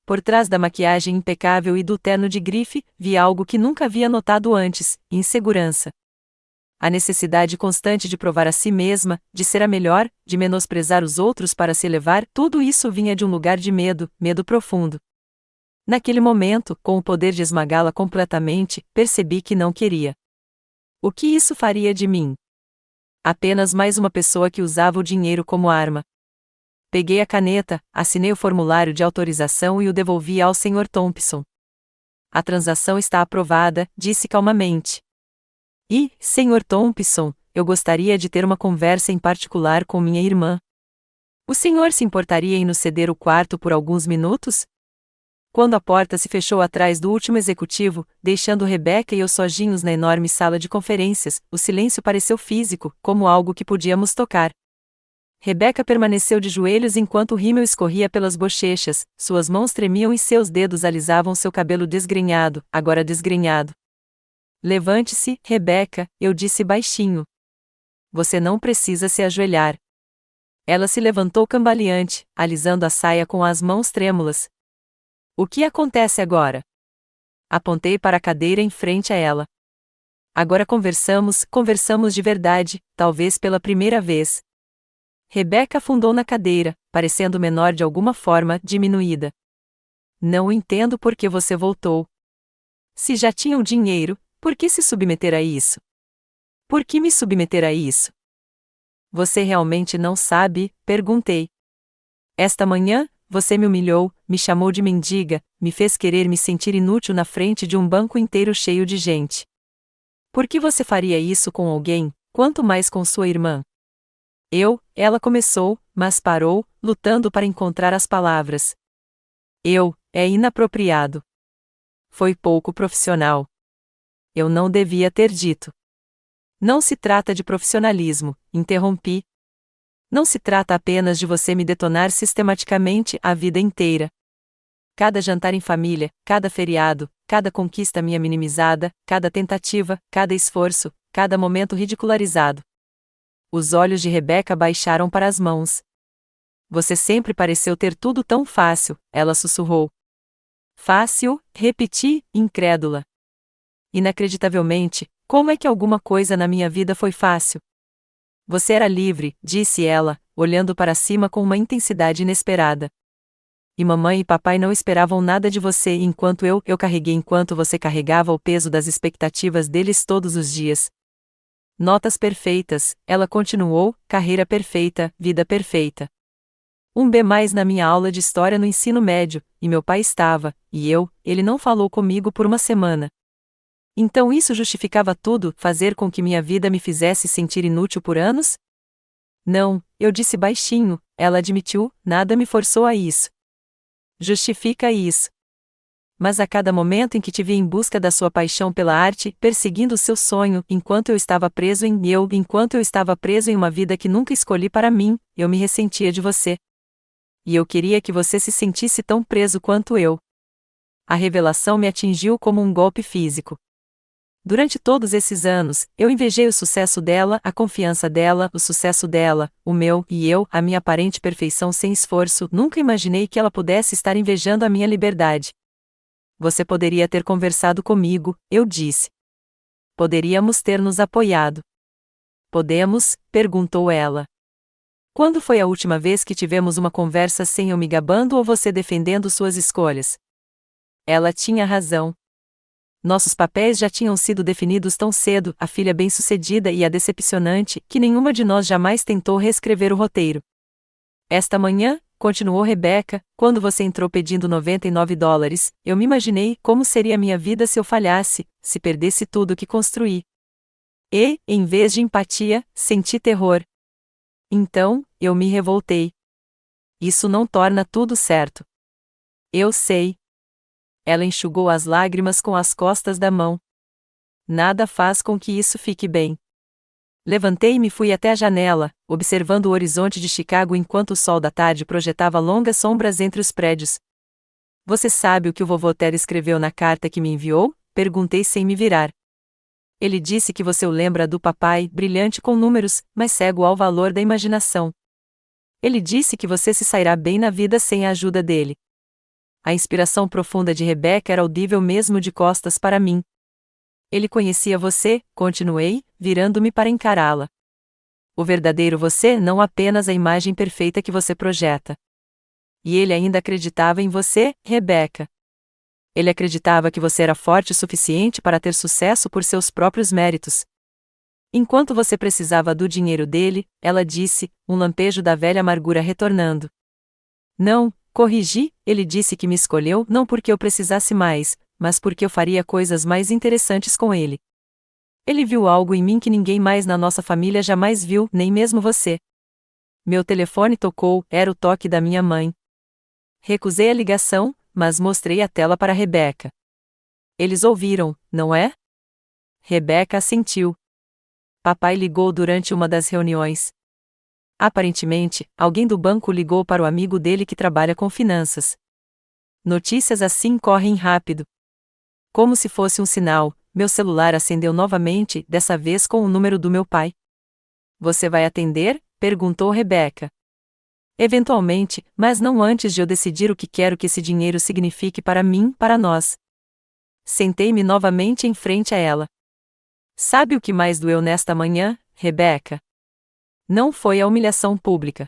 Por trás da maquiagem impecável e do terno de grife, vi algo que nunca havia notado antes: insegurança. A necessidade constante de provar a si mesma, de ser a melhor, de menosprezar os outros para se elevar, tudo isso vinha de um lugar de medo, medo profundo. Naquele momento, com o poder de esmagá-la completamente, percebi que não queria. O que isso faria de mim? Apenas mais uma pessoa que usava o dinheiro como arma. Peguei a caneta, assinei o formulário de autorização e o devolvi ao Sr. Thompson. A transação está aprovada, disse calmamente. E, Sr. Thompson, eu gostaria de ter uma conversa em particular com minha irmã. O senhor se importaria em nos ceder o quarto por alguns minutos? Quando a porta se fechou atrás do último executivo, deixando Rebecca e eu sozinhos na enorme sala de conferências, o silêncio pareceu físico, como algo que podíamos tocar. Rebecca permaneceu de joelhos enquanto o rímel escorria pelas bochechas, suas mãos tremiam e seus dedos alisavam seu cabelo desgrenhado, agora desgrenhado. Levante-se, Rebecca, eu disse baixinho. Você não precisa se ajoelhar. Ela se levantou cambaleante, alisando a saia com as mãos trêmulas. O que acontece agora? Apontei para a cadeira em frente a ela. Agora conversamos de verdade, talvez pela primeira vez. Rebecca afundou na cadeira, parecendo menor de alguma forma, diminuída. Não entendo por que você voltou. Se já tinha o dinheiro, por que se submeter a isso? Por que me submeter a isso? Você realmente não sabe? Perguntei. Esta manhã, você me humilhou, me chamou de mendiga, me fez querer me sentir inútil na frente de um banco inteiro cheio de gente. Por que você faria isso com alguém, quanto mais com sua irmã? Ela começou, mas parou, lutando para encontrar as palavras. É inapropriado. Foi pouco profissional. Eu não devia ter dito. Não se trata de profissionalismo, interrompi. Não se trata apenas de você me detonar sistematicamente a vida inteira. Cada jantar em família, cada feriado, cada conquista minha minimizada, cada tentativa, cada esforço, cada momento ridicularizado. Os olhos de Rebecca baixaram para as mãos. Você sempre pareceu ter tudo tão fácil, ela sussurrou. Fácil, repeti, incrédula. Inacreditavelmente, como é que alguma coisa na minha vida foi fácil? Você era livre, disse ela, olhando para cima com uma intensidade inesperada. E mamãe e papai não esperavam nada de você enquanto eu carreguei enquanto você carregava o peso das expectativas deles todos os dias. Notas perfeitas, ela continuou, carreira perfeita, vida perfeita. Um B+ na minha aula de história no ensino médio, e meu pai estava, ele não falou comigo por uma semana. Então isso justificava tudo, fazer com que minha vida me fizesse sentir inútil por anos? Não, eu disse baixinho, ela admitiu, nada me forçou a isso. Justifica isso. Mas a cada momento em que te vi em busca da sua paixão pela arte, perseguindo o seu sonho, enquanto eu estava preso em uma vida que nunca escolhi para mim, eu me ressentia de você. E eu queria que você se sentisse tão preso quanto eu. A revelação me atingiu como um golpe físico. Durante todos esses anos, eu invejei o sucesso dela, a confiança dela, o sucesso dela, o meu, a minha aparente perfeição sem esforço, nunca imaginei que ela pudesse estar invejando a minha liberdade. Você poderia ter conversado comigo, eu disse. Poderíamos ter nos apoiado. Podemos? Perguntou ela. Quando foi a última vez que tivemos uma conversa sem eu me gabando ou você defendendo suas escolhas? Ela tinha razão. Nossos papéis já tinham sido definidos tão cedo, a filha bem-sucedida e a decepcionante, que nenhuma de nós jamais tentou reescrever o roteiro. Esta manhã, continuou Rebecca, quando você entrou pedindo $99, eu me imaginei como seria minha vida se eu falhasse, se perdesse tudo que construí. E, em vez de empatia, senti terror. Então, eu me revoltei. Isso não torna tudo certo. Eu sei. Ela enxugou as lágrimas com as costas da mão. Nada faz com que isso fique bem. Levantei-me e fui até a janela, observando o horizonte de Chicago enquanto o sol da tarde projetava longas sombras entre os prédios. Você sabe o que o vovô Ted escreveu na carta que me enviou? Perguntei sem me virar. Ele disse que você o lembra do papai, brilhante com números, mas cego ao valor da imaginação. Ele disse que você se sairá bem na vida sem a ajuda dele. A inspiração profunda de Rebecca era audível mesmo de costas para mim. Ele conhecia você, continuei, virando-me para encará-la. O verdadeiro você não apenas a imagem perfeita que você projeta. E ele ainda acreditava em você, Rebeca. Ele acreditava que você era forte o suficiente para ter sucesso por seus próprios méritos. Enquanto você precisava do dinheiro dele, ela disse, um lampejo da velha amargura retornando. Não, corrigi, ele disse que me escolheu não porque eu precisasse mais, mas porque eu faria coisas mais interessantes com ele. Ele viu algo em mim que ninguém mais na nossa família jamais viu, nem mesmo você. Meu telefone tocou, era o toque da minha mãe. Recusei a ligação, mas mostrei a tela para Rebeca. Eles ouviram, não é? Rebeca assentiu. Papai ligou durante uma das reuniões. Aparentemente, alguém do banco ligou para o amigo dele que trabalha com finanças. Notícias assim correm rápido. Como se fosse um sinal, meu celular acendeu novamente, dessa vez com o número do meu pai. Você vai atender? Perguntou Rebeca. Eventualmente, mas não antes de eu decidir o que quero que esse dinheiro signifique para mim, para nós. Sentei-me novamente em frente a ela. Sabe o que mais doeu nesta manhã, Rebeca? Não foi a humilhação pública.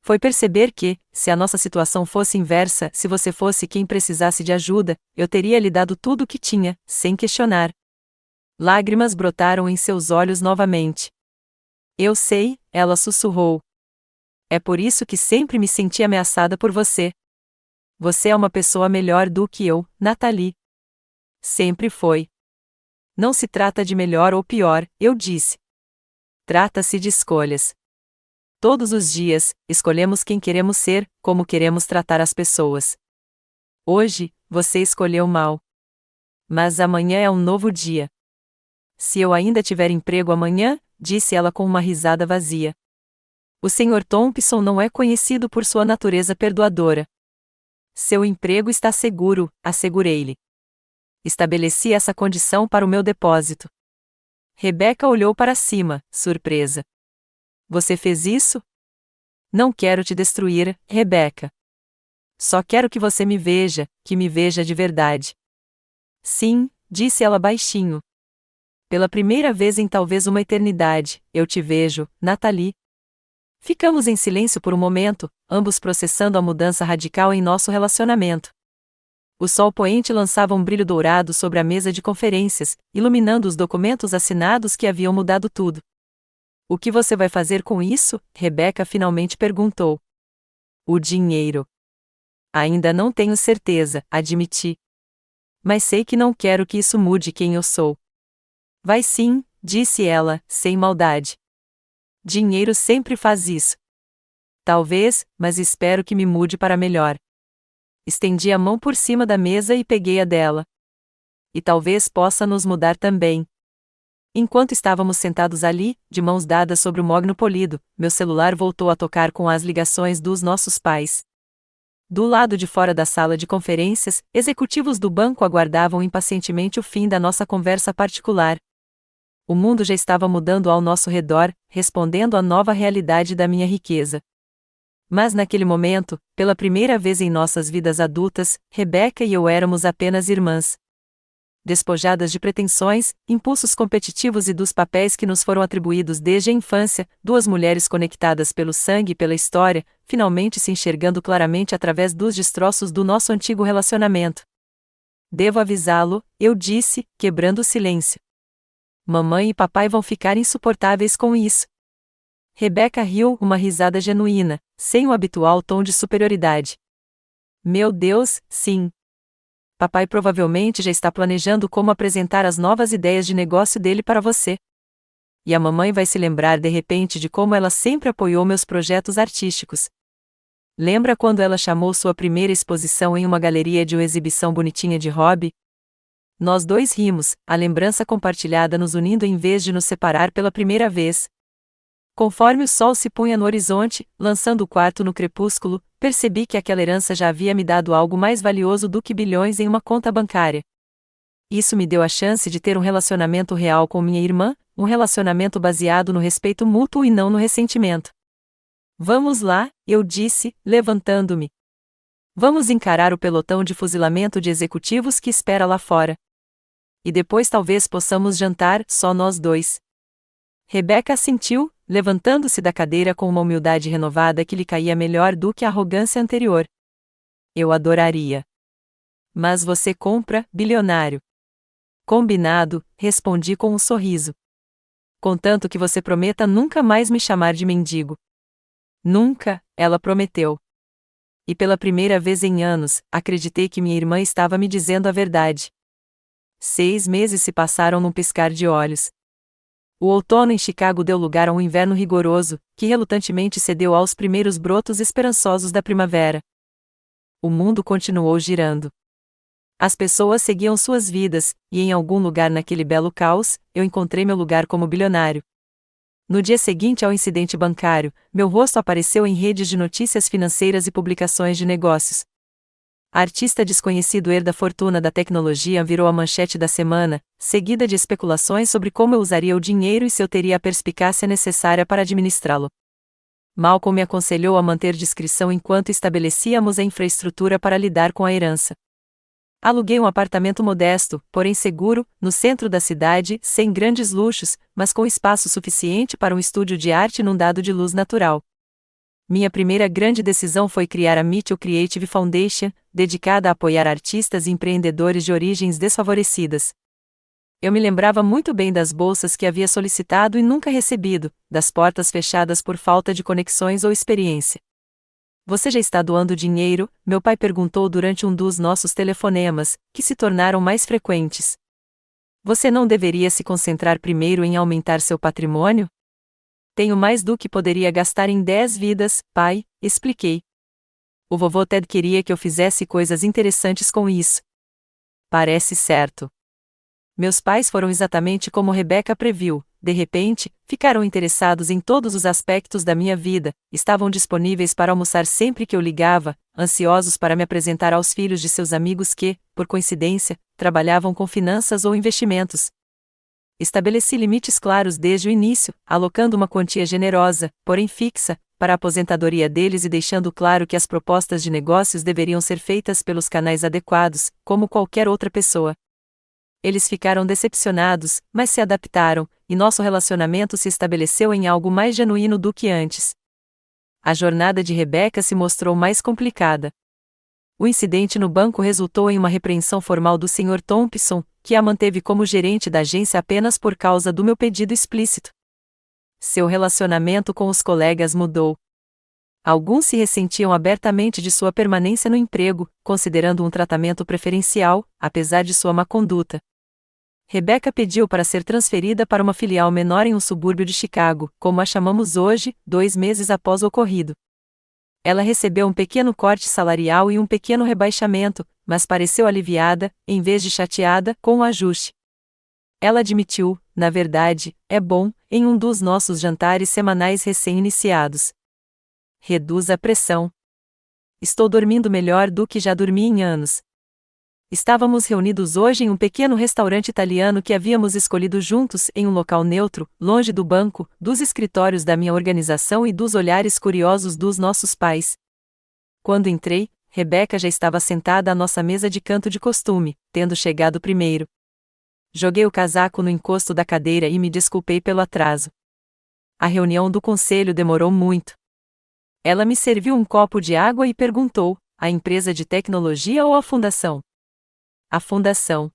Foi perceber que, se a nossa situação fosse inversa, se você fosse quem precisasse de ajuda, eu teria lhe dado tudo o que tinha, sem questionar. Lágrimas brotaram em seus olhos novamente. Eu sei, ela sussurrou. É por isso que sempre me senti ameaçada por você. Você é uma pessoa melhor do que eu, Nathalie. Sempre foi. Não se trata de melhor ou pior, eu disse. Trata-se de escolhas. Todos os dias, escolhemos quem queremos ser, como queremos tratar as pessoas. Hoje, você escolheu mal. Mas amanhã é um novo dia. Se eu ainda tiver emprego amanhã, disse ela com uma risada vazia. O Sr. Thompson não é conhecido por sua natureza perdoadora. Seu emprego está seguro, assegurei-lhe. Estabeleci essa condição para o meu depósito. Rebeca olhou para cima, surpresa. Você fez isso? Não quero te destruir, Rebeca. Só quero que você me veja, que me veja de verdade. Sim, disse ela baixinho. Pela primeira vez em talvez uma eternidade, eu te vejo, Nathalie. Ficamos em silêncio por um momento, ambos processando a mudança radical em nosso relacionamento. O sol poente lançava um brilho dourado sobre a mesa de conferências, iluminando os documentos assinados que haviam mudado tudo. O que você vai fazer com isso? Rebeca finalmente perguntou. O dinheiro. Ainda não tenho certeza, admiti. Mas sei que não quero que isso mude quem eu sou. Vai sim, disse ela, sem maldade. Dinheiro sempre faz isso. Talvez, mas espero que me mude para melhor. Estendi a mão por cima da mesa e peguei a dela. E talvez possa nos mudar também. Enquanto estávamos sentados ali, de mãos dadas sobre o mogno polido, meu celular voltou a tocar com as ligações dos nossos pais. Do lado de fora da sala de conferências, executivos do banco aguardavam impacientemente o fim da nossa conversa particular. O mundo já estava mudando ao nosso redor, respondendo à nova realidade da minha riqueza. Mas naquele momento, pela primeira vez em nossas vidas adultas, Rebeca e eu éramos apenas irmãs. Despojadas de pretensões, impulsos competitivos e dos papéis que nos foram atribuídos desde a infância, duas mulheres conectadas pelo sangue e pela história, finalmente se enxergando claramente através dos destroços do nosso antigo relacionamento. Devo avisá-lo, eu disse, quebrando o silêncio. Mamãe e papai vão ficar insuportáveis com isso. Rebeca riu, uma risada genuína, sem o habitual tom de superioridade. Meu Deus, sim. Papai provavelmente já está planejando como apresentar as novas ideias de negócio dele para você. E a mamãe vai se lembrar de repente de como ela sempre apoiou meus projetos artísticos. Lembra quando ela chamou sua primeira exposição em uma galeria de uma exibição bonitinha de hobby? Nós dois rimos, a lembrança compartilhada nos unindo em vez de nos separar pela primeira vez. Conforme o sol se punha no horizonte, lançando o quarto no crepúsculo, percebi que aquela herança já havia me dado algo mais valioso do que bilhões em uma conta bancária. Isso me deu a chance de ter um relacionamento real com minha irmã, um relacionamento baseado no respeito mútuo e não no ressentimento. Vamos lá, eu disse, levantando-me. Vamos encarar o pelotão de fuzilamento de executivos que espera lá fora. E depois talvez possamos jantar, só nós dois. Rebeca assentiu, levantando-se da cadeira com uma humildade renovada que lhe caía melhor do que a arrogância anterior. Eu adoraria. Mas você compra, bilionário. Combinado, respondi com um sorriso. Contanto que você prometa nunca mais me chamar de mendigo. Nunca, ela prometeu. E pela primeira vez em anos, acreditei que minha irmã estava me dizendo a verdade. 6 meses se passaram num piscar de olhos. O outono em Chicago deu lugar a um inverno rigoroso, que relutantemente cedeu aos primeiros brotos esperançosos da primavera. O mundo continuou girando. As pessoas seguiam suas vidas, e em algum lugar naquele belo caos, eu encontrei meu lugar como bilionário. No dia seguinte ao incidente bancário, meu rosto apareceu em redes de notícias financeiras e publicações de negócios. Artista desconhecido herda fortuna da tecnologia virou a manchete da semana, seguida de especulações sobre como eu usaria o dinheiro e se eu teria a perspicácia necessária para administrá-lo. Malcolm me aconselhou a manter discrição enquanto estabelecíamos a infraestrutura para lidar com a herança. Aluguei um apartamento modesto, porém seguro, no centro da cidade, sem grandes luxos, mas com espaço suficiente para um estúdio de arte inundado de luz natural. Minha primeira grande decisão foi criar a Mitchell Creative Foundation, dedicada a apoiar artistas e empreendedores de origens desfavorecidas. Eu me lembrava muito bem das bolsas que havia solicitado e nunca recebido, das portas fechadas por falta de conexões ou experiência. Você já está doando dinheiro? Meu pai perguntou durante um dos nossos telefonemas, que se tornaram mais frequentes. Você não deveria se concentrar primeiro em aumentar seu patrimônio? Tenho mais do que poderia gastar em 10 vidas, pai, expliquei. O vovô Ted queria que eu fizesse coisas interessantes com isso. Parece certo. Meus pais foram exatamente como Rebeca previu. De repente, ficaram interessados em todos os aspectos da minha vida, estavam disponíveis para almoçar sempre que eu ligava, ansiosos para me apresentar aos filhos de seus amigos que, por coincidência, trabalhavam com finanças ou investimentos. Estabeleci limites claros desde o início, alocando uma quantia generosa, porém fixa, para a aposentadoria deles e deixando claro que as propostas de negócios deveriam ser feitas pelos canais adequados, como qualquer outra pessoa. Eles ficaram decepcionados, mas se adaptaram, e nosso relacionamento se estabeleceu em algo mais genuíno do que antes. A jornada de Rebeca se mostrou mais complicada. O incidente no banco resultou em uma repreensão formal do Sr. Thompson, que a manteve como gerente da agência apenas por causa do meu pedido explícito. Seu relacionamento com os colegas mudou. Alguns se ressentiam abertamente de sua permanência no emprego, considerando um tratamento preferencial, apesar de sua má conduta. Rebeca pediu para ser transferida para uma filial menor em um subúrbio de Chicago, como a chamamos hoje, 2 meses após o ocorrido. Ela recebeu um pequeno corte salarial e um pequeno rebaixamento, mas pareceu aliviada, em vez de chateada, com o ajuste. Ela admitiu, na verdade, é bom, em um dos nossos jantares semanais recém-iniciados. Reduz a pressão. Estou dormindo melhor do que já dormi em anos. Estávamos reunidos hoje em um pequeno restaurante italiano que havíamos escolhido juntos em um local neutro, longe do banco, dos escritórios da minha organização e dos olhares curiosos dos nossos pais. Quando entrei, Rebeca já estava sentada à nossa mesa de canto de costume, tendo chegado primeiro. Joguei o casaco no encosto da cadeira e me desculpei pelo atraso. A reunião do conselho demorou muito. Ela me serviu um copo de água e perguntou: a empresa de tecnologia ou a fundação? A fundação.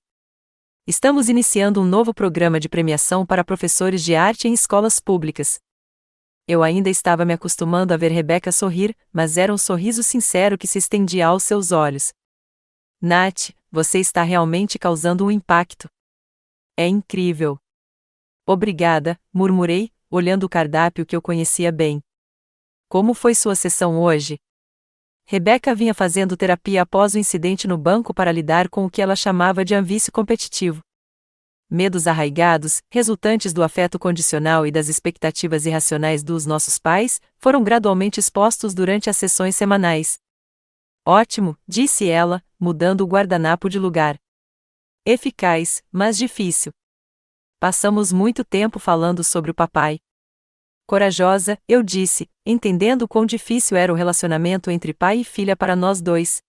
Estamos iniciando um novo programa de premiação para professores de arte em escolas públicas. Eu ainda estava me acostumando a ver Rebeca sorrir, mas era um sorriso sincero que se estendia aos seus olhos. Nath, você está realmente causando um impacto. É incrível. Obrigada, murmurei, olhando o cardápio que eu conhecia bem. Como foi sua sessão hoje? Rebeca vinha fazendo terapia após o incidente no banco para lidar com o que ela chamava de vício competitivo. Medos arraigados, resultantes do afeto condicional e das expectativas irracionais dos nossos pais, foram gradualmente expostos durante as sessões semanais. Ótimo, disse ela, mudando o guardanapo de lugar. Eficaz, mas difícil. Passamos muito tempo falando sobre o papai. Corajosa, eu disse, entendendo quão difícil era o relacionamento entre pai e filha para nós dois.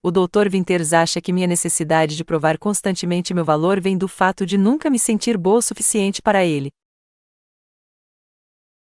O Dr. Winters acha que minha necessidade de provar constantemente meu valor vem do fato de nunca me sentir boa o suficiente para ele.